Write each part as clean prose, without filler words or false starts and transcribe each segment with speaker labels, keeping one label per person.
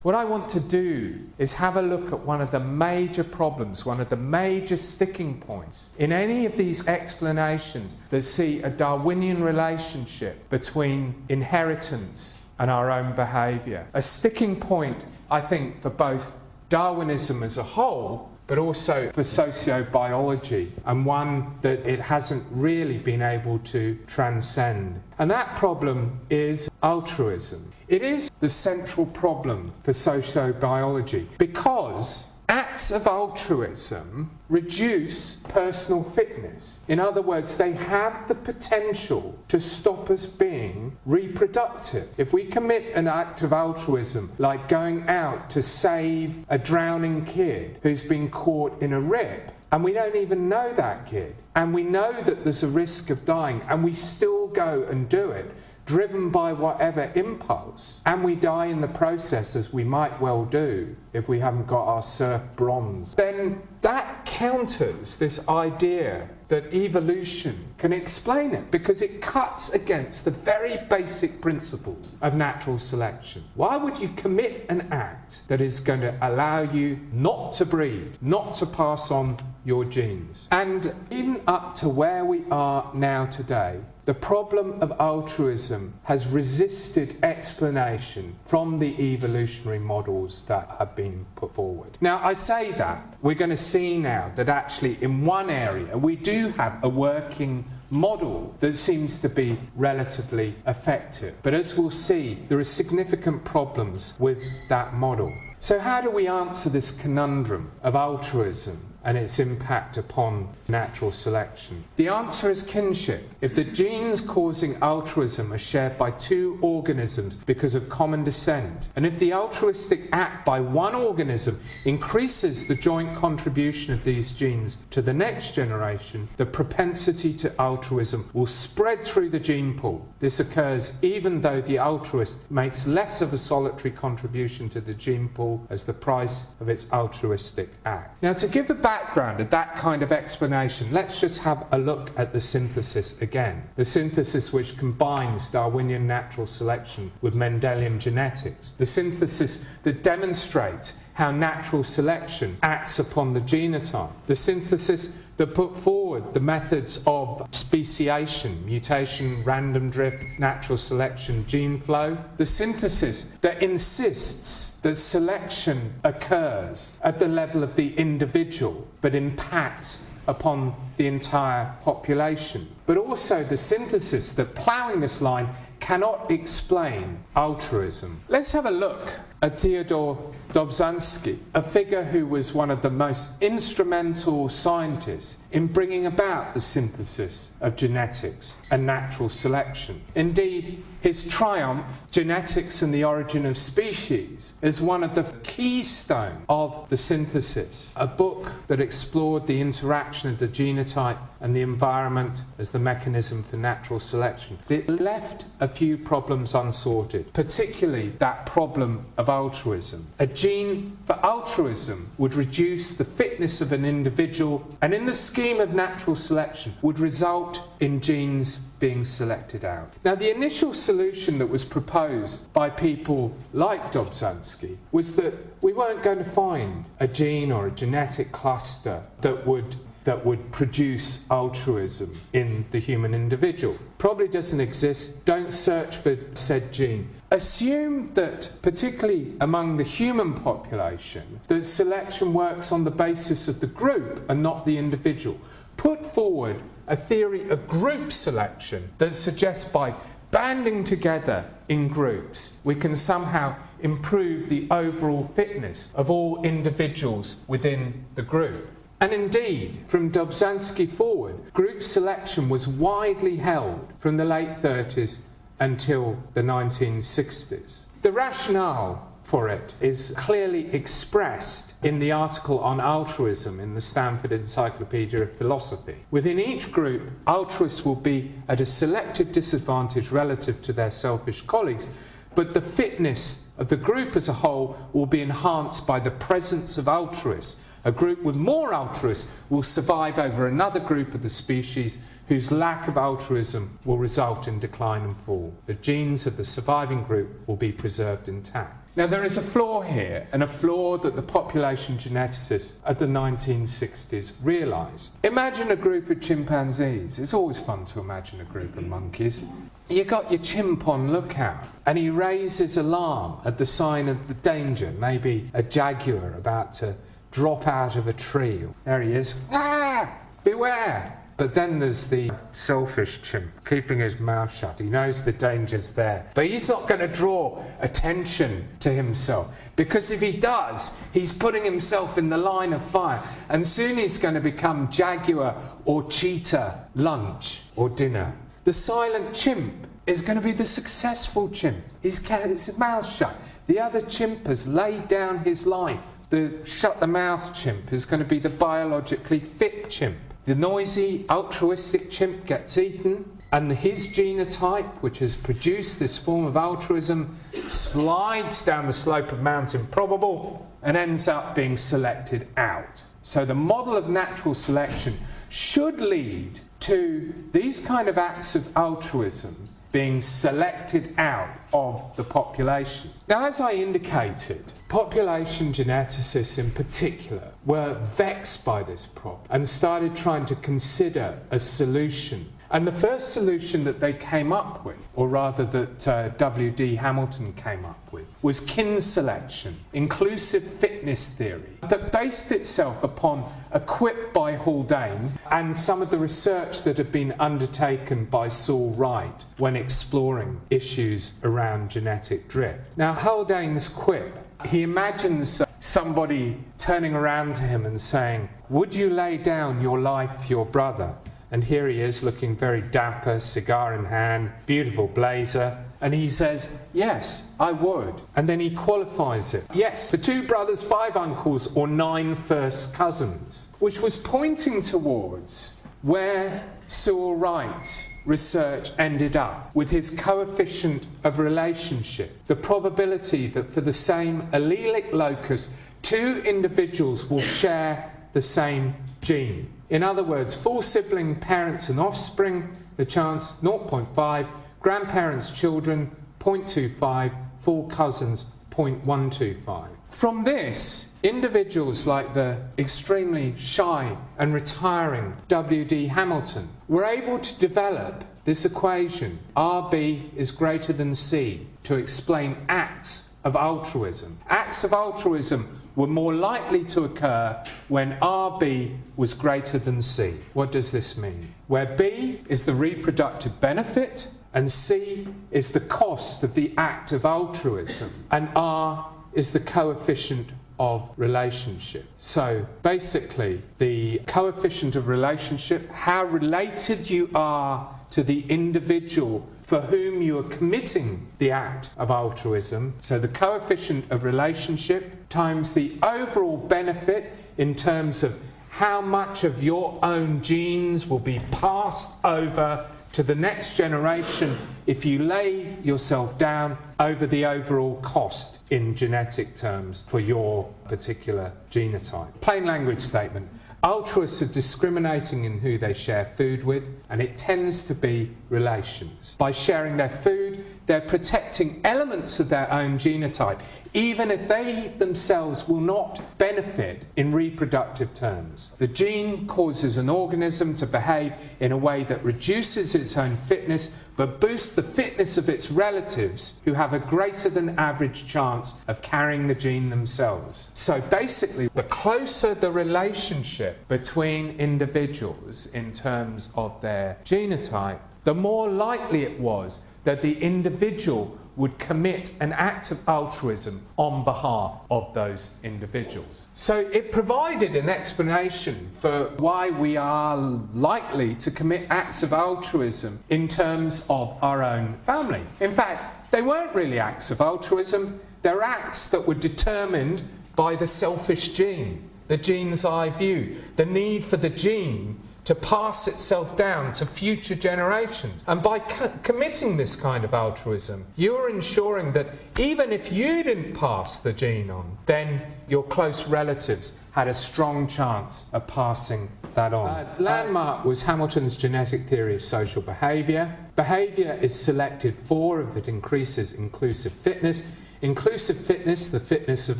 Speaker 1: What I want to do is have a look at one of the major problems, one of the major sticking points in any of these explanations that see a Darwinian relationship between inheritance and our own behaviour. A sticking point, I think, for both Darwinism as a whole, but also for sociobiology, and one that it hasn't really been able to transcend. And that problem is altruism. It is the central problem for sociobiology because acts of altruism reduce personal fitness. In other words, they have the potential to stop us being reproductive. If we commit an act of altruism, like going out to save a drowning kid who's been caught in a rip, and we don't even know that kid, and we know that there's a risk of dying, and we still go and do it, driven by whatever impulse, and we die in the process, as we might well do if we haven't got our surf bronze, then that counters this idea that evolution can explain it, because it cuts against the very basic principles of natural selection. Why would you commit an act that is going to allow you not to breed, not to pass on your genes? And even up to where we are now today, the problem of altruism has resisted explanation from the evolutionary models that have been put forward. Now, I say that, we're going to see now that actually in one area we do have a working model that seems to be relatively effective. But as we'll see, there are significant problems with that model. So how do we answer this conundrum of altruism and its impact upon natural selection? The answer is kinship. If the genes causing altruism are shared by two organisms because of common descent, and if the altruistic act by one organism increases the joint contribution of these genes to the next generation, the propensity to altruism will spread through the gene pool. This occurs even though the altruist makes less of a solitary contribution to the gene pool as the price of its altruistic act. Now, to give a background of that kind of explanation, let's just have a look at the synthesis again. The synthesis which combines Darwinian natural selection with Mendelian genetics. The synthesis that demonstrates how natural selection acts upon the genotype. The synthesis that put forward the methods of speciation, mutation, random drift, natural selection, gene flow. The synthesis that insists that selection occurs at the level of the individual, but impacts upon the entire population. But also the synthesis that, ploughing this line, cannot explain altruism. Let's have a look at Theodore Dobzhansky, a figure who was one of the most instrumental scientists in bringing about the synthesis of genetics and natural selection. Indeed, his triumph, Genetics and the Origin of Species, is one of the keystones of the synthesis, a book that explored the interaction of the genotype and the environment as the mechanism for natural selection. It left a few problems unsorted, particularly that problem of altruism. A gene for altruism would reduce the fitness of an individual, and in the scheme of natural selection would result in genes being selected out. Now, the initial solution that was proposed by people like Dobzhansky was that we weren't going to find a gene or a genetic cluster that would produce altruism in the human individual. Probably doesn't exist. Don't search for said gene. Assume that, particularly among the human population, that selection works on the basis of the group and not the individual. Put forward a theory of group selection that suggests by banding together in groups, we can somehow improve the overall fitness of all individuals within the group. And indeed, from Dobzhansky forward, group selection was widely held from the late 30s until the 1960s. The rationale for it is clearly expressed in the article on altruism in the Stanford Encyclopedia of Philosophy. Within each group, altruists will be at a selective disadvantage relative to their selfish colleagues, but the fitness of the group as a whole will be enhanced by the presence of altruists. A group with more altruists will survive over another group of the species whose lack of altruism will result in decline and fall. The genes of the surviving group will be preserved intact. Now there is a flaw here, and a flaw that the population geneticists of the 1960s realised. Imagine a group of chimpanzees. It's always fun to imagine a group of monkeys. You got your chimp on lookout, and he raises alarm at the sign of the danger, maybe a jaguar about to drop out of a tree. There he is. Ah! Beware! But then there's the selfish chimp, keeping his mouth shut. He knows the danger's there. But he's not going to draw attention to himself, because if he does, he's putting himself in the line of fire. And soon he's going to become jaguar or cheetah lunch or dinner. The silent chimp is going to be the successful chimp. He's kept his mouth shut. The other chimp has laid down his life. The shut-the-mouth chimp is going to be the biologically fit chimp. The noisy, altruistic chimp gets eaten, and his genotype, which has produced this form of altruism, slides down the slope of Mount Improbable and ends up being selected out. So the model of natural selection should lead to these kind of acts of altruism being selected out of the population. Now, as I indicated, population geneticists in particular were vexed by this problem and started trying to consider a solution. And the first solution that they came up with, or rather that W.D. Hamilton came up with, was kin selection, inclusive fitness theory, that based itself upon a quip by Haldane and some of the research that had been undertaken by Saul Wright when exploring issues around genetic drift. Now, Haldane's quip, he imagines somebody turning around to him and saying, "Would you lay down your life for your brother?" And here he is, looking very dapper, cigar in hand, beautiful blazer. And he says, "Yes, I would." And then he qualifies it. Yes, for 2 brothers, 5 uncles, or 9 first cousins. Which was pointing towards where Saul Wright's research ended up, with his coefficient of relationship. The probability that for the same allelic locus, 2 individuals will share the same gene. In other words, 4 sibling parents and offspring, the chance 0.5, grandparents, children 0.25, 4 cousins 0.125. From this, individuals like the extremely shy and retiring W.D. Hamilton were able to develop this equation, RB is greater than C, to explain acts of altruism. Acts of altruism were more likely to occur when RB was greater than C. What does this mean? Where B is the reproductive benefit and C is the cost of the act of altruism, and R is the coefficient of relationship. So basically, the coefficient of relationship, how related you are to the individual for whom you are committing the act of altruism. So the coefficient of relationship times the overall benefit in terms of how much of your own genes will be passed over to the next generation if you lay yourself down over the overall cost in genetic terms for your particular genotype. Plain language statement. Altruists are discriminating in who they share food with, and it tends to be relations. By sharing their food, they're protecting elements of their own genotype, even if they themselves will not benefit in reproductive terms. The gene causes an organism to behave in a way that reduces its own fitness, but boosts the fitness of its relatives who have a greater than average chance of carrying the gene themselves. So basically, the closer the relationship between individuals in terms of their genotype, the more likely it was that the individual would commit an act of altruism on behalf of those individuals. So it provided an explanation for why we are likely to commit acts of altruism in terms of our own family. In fact, they weren't really acts of altruism, they're acts that were determined by the selfish gene, the gene's eye view, the need for the gene to pass itself down to future generations. And by committing this kind of altruism, you're ensuring that even if you didn't pass the gene on, then your close relatives had a strong chance of passing that on. Landmark was Hamilton's genetic theory of social behaviour. Behaviour is selected for if it increases inclusive fitness. inclusive fitness, the fitness of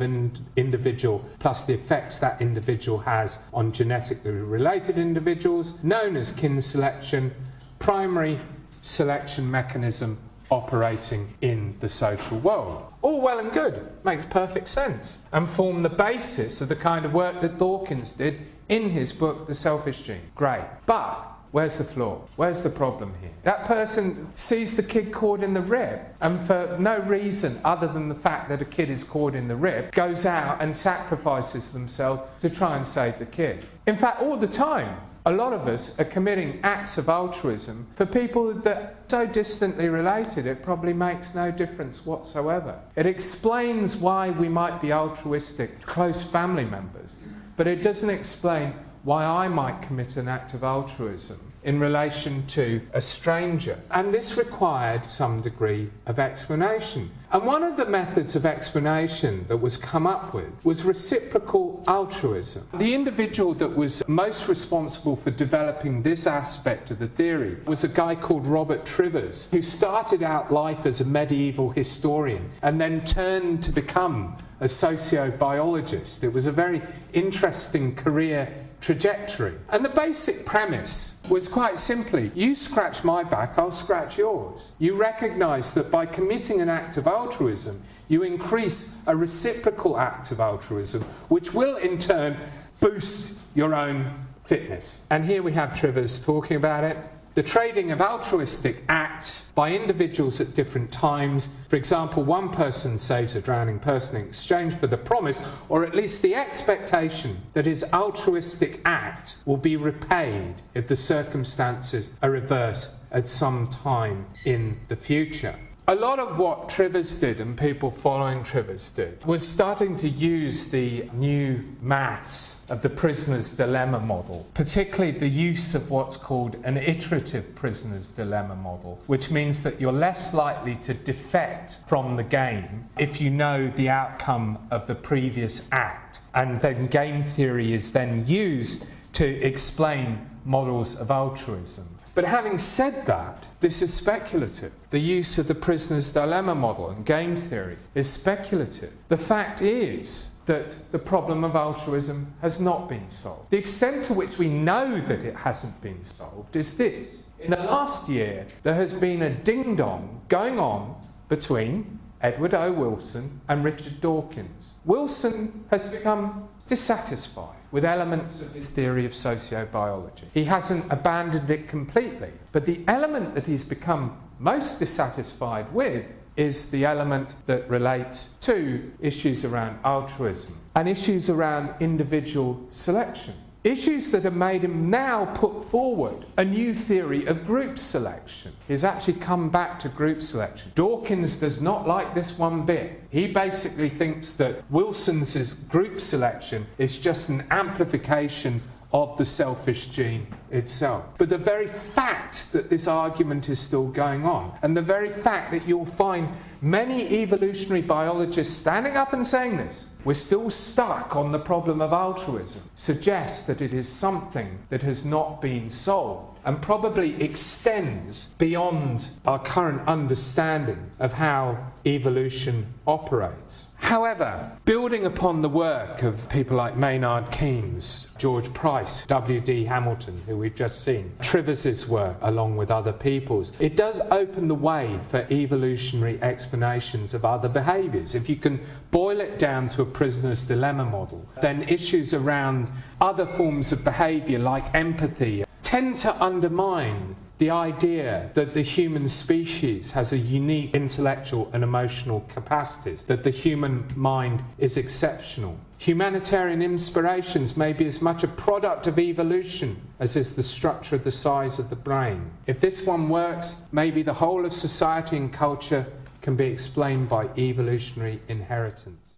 Speaker 1: an individual plus the effects that individual has on genetically related individuals, known as kin selection, primary selection mechanism operating in the social world. All well and good, makes perfect sense, and form the basis of the kind of work that Dawkins did in his book, The Selfish Gene. Great. But where's the flaw? Where's the problem here? That person sees the kid caught in the rib, and for no reason other than the fact that a kid is caught in the rib, goes out and sacrifices themselves to try and save the kid. In fact, all the time, a lot of us are committing acts of altruism for people that are so distantly related it probably makes no difference whatsoever. It explains why we might be altruistic to close family members, but it doesn't explain why I might commit an act of altruism in relation to a stranger. And this required some degree of explanation. And one of the methods of explanation that was come up with was reciprocal altruism. The individual that was most responsible for developing this aspect of the theory was a guy called Robert Trivers, who started out life as a medieval historian and then turned to become a sociobiologist. It was a very interesting career trajectory. And the basic premise was quite simply, you scratch my back, I'll scratch yours. You recognise that by committing an act of altruism, you increase a reciprocal act of altruism, which will in turn boost your own fitness. And here we have Trivers talking about it. The trading of altruistic acts by individuals at different times. For example, one person saves a drowning person in exchange for the promise, or at least the expectation, that his altruistic act will be repaid if the circumstances are reversed at some time in the future. A lot of what Trivers did, and people following Trivers did, was starting to use the new maths of the prisoner's dilemma model, particularly the use of what's called an iterative prisoner's dilemma model, which means that you're less likely to defect from the game if you know the outcome of the previous act. And then game theory is then used to explain models of altruism. But having said that, this is speculative. The use of the prisoner's dilemma model and game theory is speculative. The fact is that the problem of altruism has not been solved. The extent to which we know that it hasn't been solved is this. In the last year, there has been a ding-dong going on between Edward O. Wilson and Richard Dawkins. Wilson has become dissatisfied with elements of his theory of sociobiology. He hasn't abandoned it completely, but the element that he's become most dissatisfied with is the element that relates to issues around altruism and issues around individual selection. Issues that have made him now put forward a new theory of group selection. He's actually come back to group selection. Dawkins does not like this one bit. He basically thinks that Wilson's group selection is just an amplification of the selfish gene itself. But the very fact that this argument is still going on, and the very fact that you'll find many evolutionary biologists standing up and saying this, we're still stuck on the problem of altruism, suggests that it is something that has not been solved and probably extends beyond our current understanding of how evolution operates. However, building upon the work of people like Maynard Keynes, George Price, W.D. Hamilton, who we've just seen, Trivers' work along with other people's, it does open the way for evolutionary explanations of other behaviours. If you can boil it down to a prisoner's dilemma model, then issues around other forms of behaviour like empathy tend to undermine the idea that the human species has a unique intellectual and emotional capacities, that the human mind is exceptional. Humanitarian inspirations may be as much a product of evolution as is the structure of the size of the brain. If this one works, maybe the whole of society and culture can be explained by evolutionary inheritance.